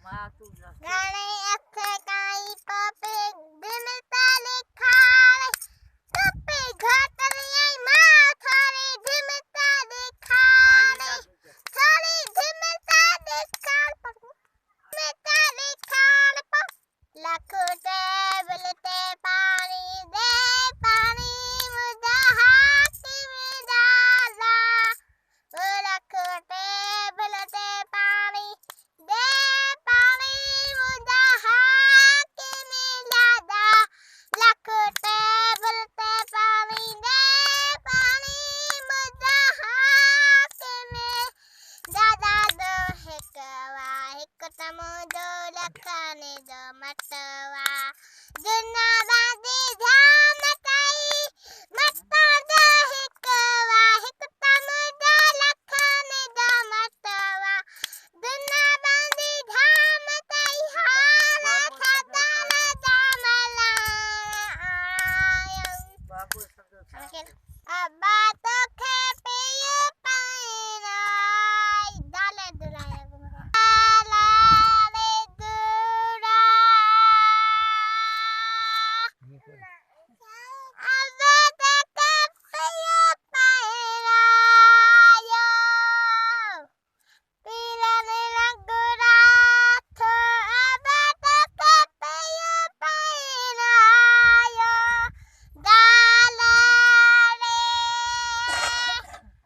गाने अखे काई पापे दिल ताले खाले टोपे घाटले माँ थारे दिल ताले खाले थारे दिल ताले खाले पर लाखों टेबल ते पानी मुझे हाथ में डाला लाखों टेबल ते पानी मुझे हाथ में डाला लाखों टेबल ते पानी मुझे हाथ में दादा दो एक तमो दो लखाने दो मतवा दुना बांधी